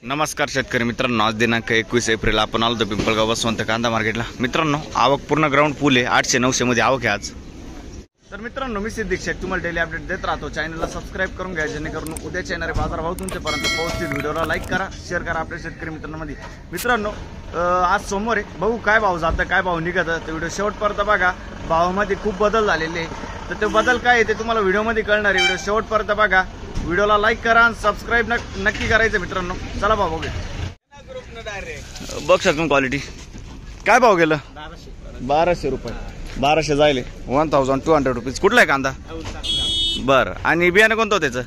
नमस्कार शेतकरी मित्रांनो, आज दिनांक 21 एप्रिल आपण आलो पिंपळगाव वसवंत कांदा मार्केटला। मित्रांनो, आवक पूर्ण ग्राउंड फुल आहे, 800-900 मध्ये आवक आहे आज। तर मित्रांनो, मी सिद्दीक शेख तुम्हाला डेली अपडेट देत राहतो। चॅनलला सबस्क्राइब करून घ्या जेणेकरून उद्याच्या येणारे बाजारभाव तुमच्यापर्यंत पोहोचतील। व्हिडिओला लाईक करा, शेअर करा आपल्या शेतकरी मित्रांमध्ये। मित्रांनो, आज सोमवार आहे, बघू काय भाव जातं, काय भाव निघतं, तर व्हिडिओ शेवटपर्यंत बघा। भावामध्ये खूप बदल झालेले आहे, तर ते बदल काय आहे ते तुम्हाला व्हिडिओमध्ये कळणार आहे। व्हिडिओ शेवटपर्यंत बघा, व्हिडिओला लाईक करा आणि सबस्क्राइब नक्की करायचं मित्रांनो। चला भाव बघूया, बघ शकतो क्वालिटी। काय भाव गेलं? 1200 रुपये, 1200 जायले, 1200 रुपीज। कुठला आहे कांदा? बरं, आणि बियाणं कोणतं त्याचं?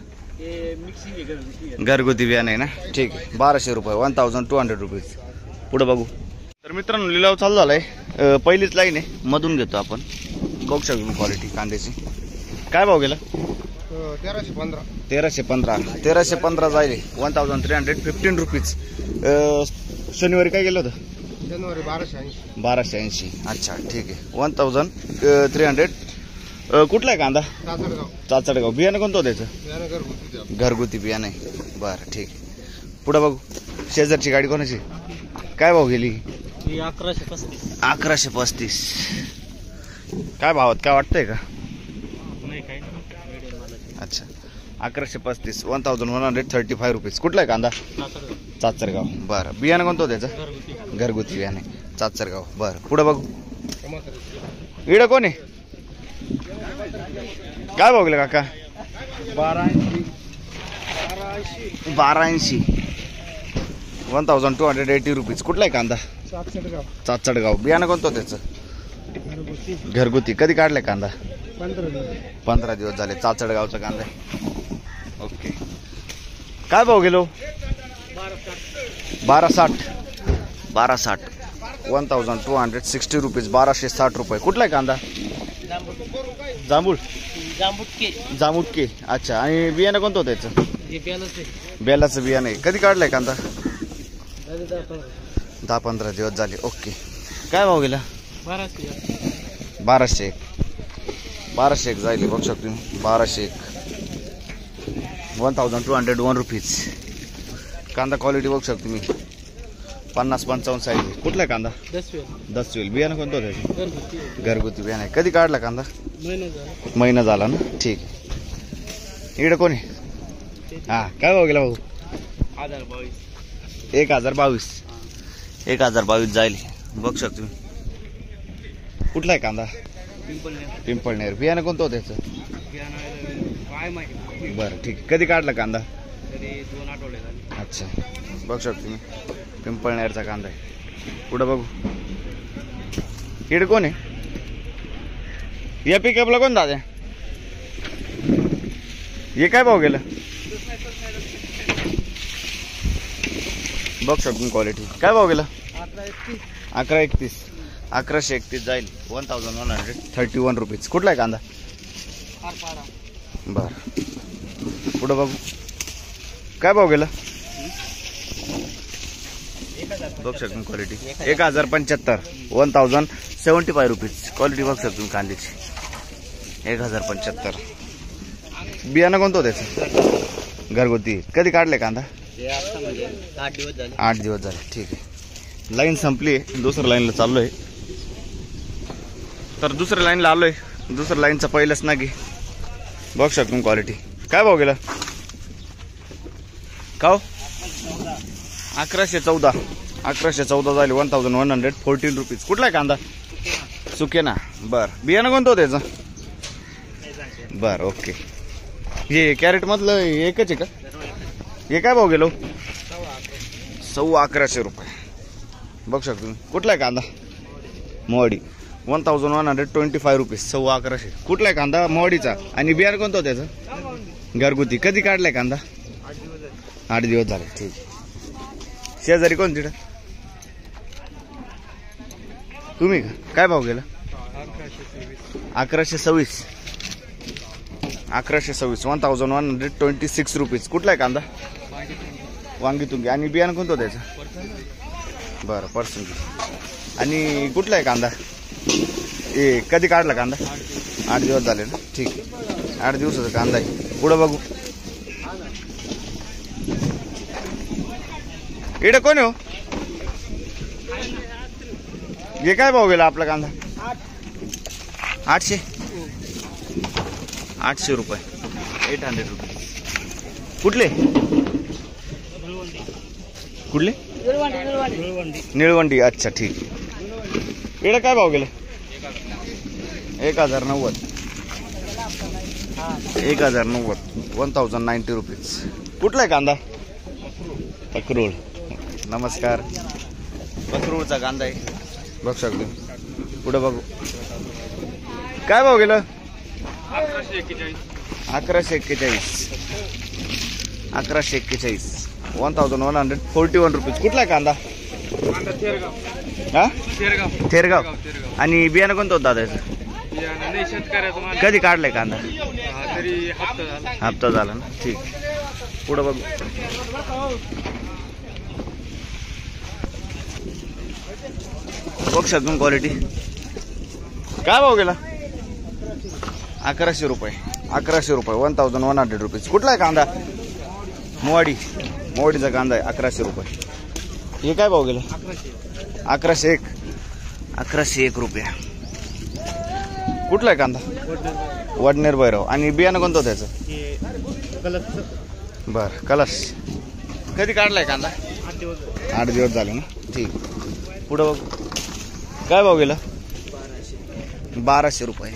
घरगुती बियाणं आहे ना, ठीक आहे। 1200 रुपये, 1200 रुपीज। पुढे बघू। तर मित्रांनो, लिलाव चालू झालाय, पहिलीच लाईन आहे, मधून घेतो आपण। बघू शकतो क्वालिटी कांद्याची। काय भाव गेला? 1315 जायले, 1315 रुपीज। शनिवारी काय गेलं होतं? जानेवारी 1280। अच्छा, ठीक आहे, 1300। कुठला आहे कांदा? चाचडगाव। बियाणं कोणतं त्याचं? घरगुती बियाणं आहे, बरं ठीक आहे। पुढे बघू। शेजारची गाडी कोणाची? काय भाव गेली? 1135। काय भावात काय वाटतंय का? अच्छा, 1135, 1135 रुपीज। कुठला आहे कांदा? चाचरगाव। बरं, बियाणं कोणतं त्याचं? घरगुती बियाणे, चाचरगाव। बरं, पुढे बघू। इकडं कोण आहे? काय भाव गेलं काका? 1280, 1280 रुपीज। कुठला आहे कांदा? चाचडगाव। बियाणं कोणतं त्याचं? घरगुती। कधी काढलाय कांदा? 15 दिवस झाले। चाचडगावचा कांदा आहे, ओके। काय भाव गेलो? 1260, 1260 रुपीज, 1260 रुपये। कुठला आहे कांदा? जांबुटके। अच्छा, आणि बियाणं कोणतं होतं त्याचं? बेलाचं बियाणं आहे। कधी काढलंय कांदा? 10-15 दिवस झाले, ओके। काय भाव गेला? 1201 जायले, बघू शकतो तुम्ही। 1201, 1201 रुपीज। कांदा क्वालिटी बघू शकतो तुम्ही, 50-55 साईज। कुठला आहे कांदा? 10 बियाणं कोणतं होतं? घरगुती बियाणं आहे। कधी काढला कांदा? महिना झाला ना, ठीक आहे। इकडे कोण आहे? हा, काय भाव गेला भाऊ? 1022 जायले, बघू शकतो तुम्ही। कुठला आहे कांदा? पिंपळनेर। बियाणं कोणतं होतं त्याचं? बरं, ठीक आहे। कधी काढला कांदा? 2 आठवडे झाले। अच्छा, बघू शकतो तुम्ही, पिंपळनेरचा कांदा आहे। पुढे बघू। इकडे कोण आहे? या पिकअपला कोण दादा? हे काय भाव गेलं? बघू शकतो क्वालिटी। काय भाव गेला? 1131 जाईल, 1131 रुपीज। कुठला आहे कांदा? बरं, पुढे बघू। काय भाव गेला? बघू शकतो क्वालिटी, 1075, 1075 रुपीज। क्वालिटी बघू शकतो कांद्याची, 1075। बियाणं कोणतं त्याचं? घरगुती। कधी काढले कांदा? 8 दिवस झाले, ठीक आहे। लाईन संपली आहे, दुसऱ्या लाईनला चाललोय। तर दुसऱ्या लाईनला आलोय, दुसऱ्या लाईनचा पहिलंच ना की बघू शकतो क्वालिटी। काय भाव गेला? का 1114 झाले, 1114 रुपीज। कुठला आहे कांदा? सुके ना, बरं। बियाणं कोणतं होतं त्याचं? बरं, ओके। हे कॅरेट मधलं एकच आहे का? हे काय भाव गेलो? 1150 रुपये, बघू शकतो तुम्ही। कुठला आहे कांदा? मोवाडी, 1125 रुपीज, 1150। कुठला आहे कांदा? मोवाडीचा। आणि बियाणं कोणतं होतं त्याचं? घरगुती। कधी काढलाय कांदा? 8 दिवस झाले, ठीक। शेजारी कोण तिथं? तुम्ही का? काय भाव गेला? 1126, 1126 रुपीज। कुठला आहे कांदा? वांगी तुंगी। आणि बियाणं कोणतं त्याचं? बरं, पर्सनली। आणि कुठला आहे कांदा? ए कधी काढला कांदा? 8 दिवस झाले ना, ठीक आहे। 8 दिवसाचा कांदा आहे। पुढे बघू। इकडे कोण हो? हे काय भाव गेला आपला कांदा? 800 800 रुपये 800 रुपये. कुठले कुठले? निळवंडी. अच्छा ठीक. इकडे काय भाव गेला? 1090 1090 1090 रुपीज. कुठला आहे कांदा? पकरूळ. नमस्कार. पकरूळचा कांदा आहे बघ शकतो. पुढे बघू काय भाव गेलं? 1141 1141 1141 रुपीज. कुठला आहे कांदा? हा थेरगाव. आणि बियाणं कोणतं होतं दादा याचं? कधी काढलाय कांदा? हप्ता झाला ना. ठीक. पुढं बघू बघ शकून क्वालिटी. काय भाव गेला? 1100 रुपये 1100 रुपीज. कुठला आहे कांदा? मोवाडीचा कांदा आहे 1100 रुपये. हे काय भाव गेला? 1101 रुपये. कुठला आहे कांदा? वडनेर भैरव. आणि बियाणं कोणतं होतं त्याचं? बरं कलश. कधी काढलाय कांदा? 8 दिवस झाले ना. ठीक. पुढं बघ काय भाव गेला? 1200 रुपये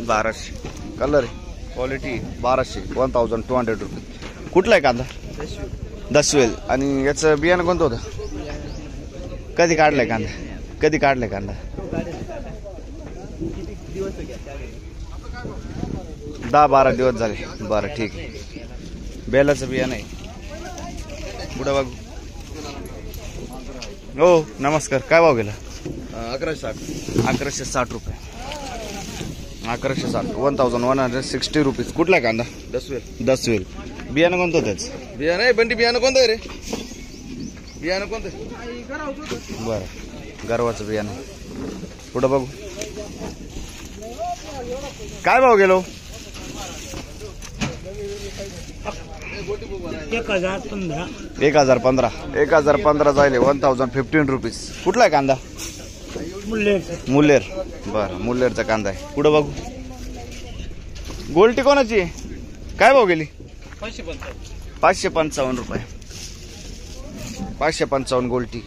1200. कलर क्वालिटी 1200 रुपये. कुठला आहे कांदा? दसवेल. आणि याचं बियाणं कोणतं होतं? कधी काढलाय कांदा? 10-12 दिवस झाले. बरं ठीक आहे. बेलाचं बियाणं आहे. पुढं बघू. हो नमस्कार. काय भाव गेला? 1160 रुपये 1160 1160 रुपीज. कुठला कांदा? दसवेल. बियाणं कोणतं त्याचं? बियाणं आहे बंडी. बियाणं कोणतं आहे रे? बियाणं कोणतं? बरं गरवाचं बियाणं. पुढं बघू काय भाव गेलो? 1015 जायले 1015 रुपीज. कुठला आहे कांदा? मुल्लेर. बरं मुल्लेरचा कांदा आहे. पुढं बघू गोल्टी कोणाची आहे? काय भाव गेली? 555 रुपये 555 गोल्टी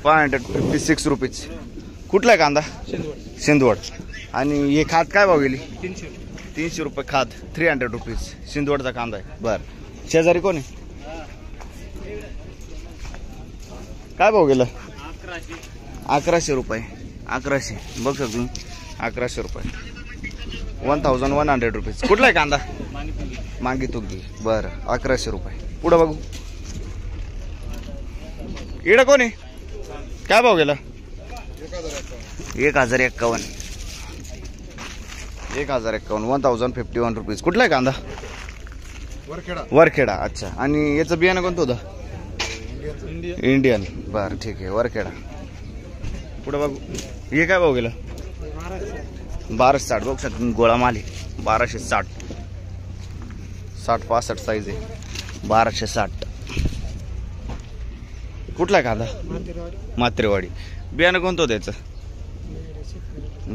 556 रुपीज. कुठला आहे कांदा? सिंदवड. आणि हे खाद काय भाव गेली? 300 रुपये खाद 300 रुपीज. सिंदवडचा कांदा आहे. बरं शेजारी कोण आहे? काय भाव गेलं? 1100 रुपये 1100. बघ तुम्ही 1100 रुपये 1100 रुपीज. कुठला आहे कांदा? मांगी तुगी. बरं 1100 रुपये. पुढं बघू इकडं कोण आहे? काय भाव गेला? 1051 1051 रुपीज. कुठला आहे कांदा? वरखेडा. अच्छा. आणि याचं बियाणं कोणतं होतं? इंडियन. बरं ठीक आहे वरखेडा. पुढं बघू हे काय भाव गेलं? 1260. बघू शकता गोळा माली 1260 60-65 साईज आहे 1260. कुठला आहे कांदा? मात्रेवाडी. बियाणं कोणतं होतं याचं?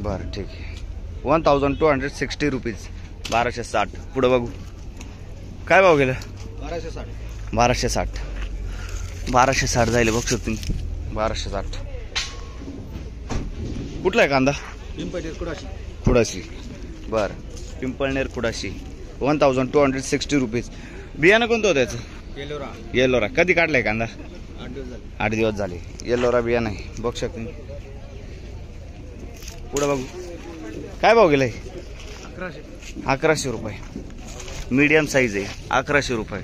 बरं ठीक आहे 1260 रुपीज 1260. पुढं बघू काय भाव गेलं? 1260 जायले बघ शकतो तुम्ही 1260. कुठला आहे कांदा? कुडाशी. बरं पिंपळनेर कुडाशी 1260 रुपीज. बियाणं कोणतं होतं याचं? येलोरा. कधी काढलाय कांदा? 8 दिवस झाले. येलोरा बियाणं आहे बघ शकतो. पुढं बघू काय भाव गेलाय? 1100 रुपये. मीडियम साईज आहे 1100 रुपये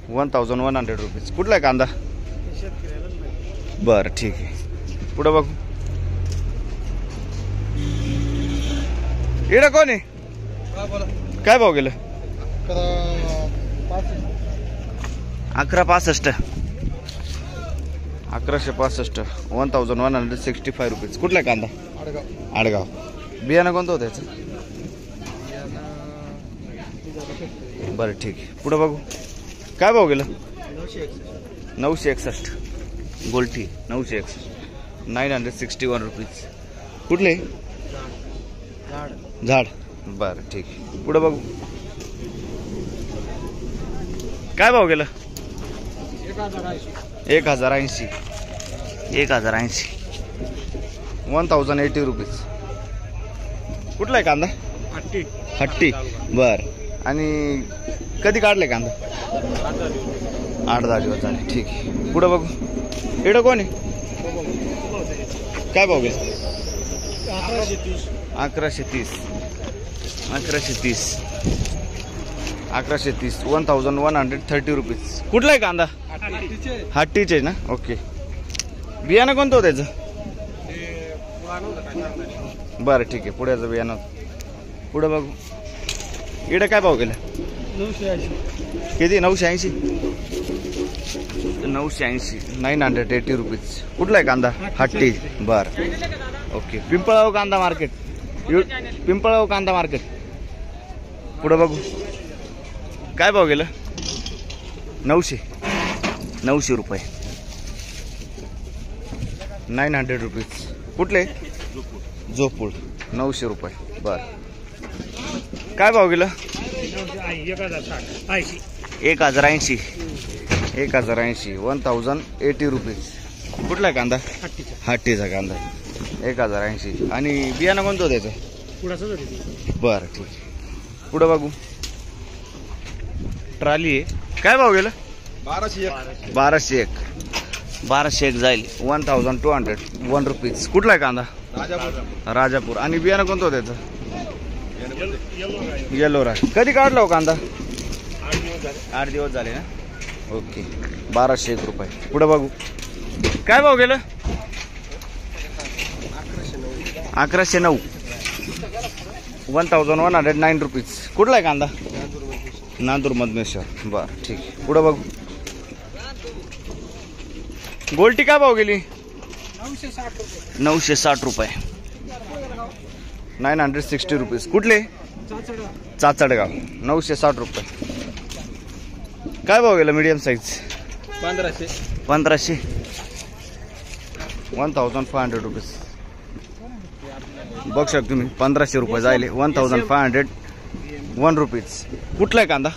1100 रुपीज. कुठला आहे कांदा? बरं ठीक आहे. पुढं बघू इकडं कोण आहे? काय भाव गेलं? 1165 1165 रुपीज. कुठला आहे कांदा? आडगाव. बियाणं कोणतं होतं याचं? बरं ठीक आहे. पुढं बघू काय भाव गेलं? 961. 961. गोल्टी 961. 961 रुपीज. कुठले? झाड. बरं ठीक आहे. पुढे बघू. काय भाव गेलं? 1080. 1080. 1080 रुपीज. कुठला आहे कांदा? हट्टी. बर. आणि कधी काढले कांदा? 8-10 दिवस झाले. ठीक आहे. पुढे बघू. एवढं कोण आहे? काय भाव गेलं? 1130. 1130. 1130. रुपीज. कुठला आहे कांदा? हट्टीचे ना. ओके. बियाणं कोणतं होतं त्याचं? बरं ठीक आहे. पुढ्याचं बियाणं. पुढे बघू. इकडे काय भाव गेला? 980. किती? 980. 980 रुपीज. कुठला आहे कांदा? हट्टी. बरं ओके. पिंपळगाव कांदा मार्केट. पिंपळगाव कांदा मार्केट. पुढे बघू. काय भाव गेलं? 900 रुपये. 900 रुपीज. कुठले? जोपूळ. 900 रुपये. बरं. काय भाव गेलं? 1080. 1080 रुपीज. कुठला आहे कांदा? हट्टीचा कांदा. 1080. आणि बियाणं कोणतं त्याचं? बरं ठीक आहे. पुढं बघू. ट्राली आहे. काय भाव गेलं? 1201. 1201 जाईल. 1201 रुपीज. कुठला आहे कांदा? राजापूर. आणि बियाणं कोणतं त्याचं? येलो राय. कधी काढला हो कांदा? 8 दिवस झाले ना. ओके. 1201 रुपये. पुढे बघू. काय भाव गेलं? 1109. 1109 रुपीज. कुठला आहे कांदा? नांदूर मधमेश्वर. बरं ठीक आहे. पुढे बघू. गोल्टी काय भाव गेली? 960 रुपये. 960 रुपीज. कुठले? चाचडगाव. 960 रुपये. काय भाव गेला मीडियम साईज? 1500. 1500. 1500 रुपीज. बघू शकता तुम्ही. 1500 रुपये जायले. 1501 रुपीज. कुठला आहे कांदा?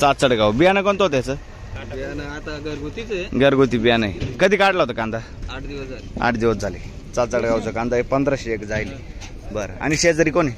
चाचडगाव. बियाणं कोणतं होतं त्याचं? आता घरगुतीच आहे. घरगुती बियाणं आहे. कधी काढला होता कांदा? 8 दिवस झाले. 8 दिवस झाले. चाचडगावचा कांदा आहे. 1501 जाईल. बरं. आणि शेजारी कोण आहे?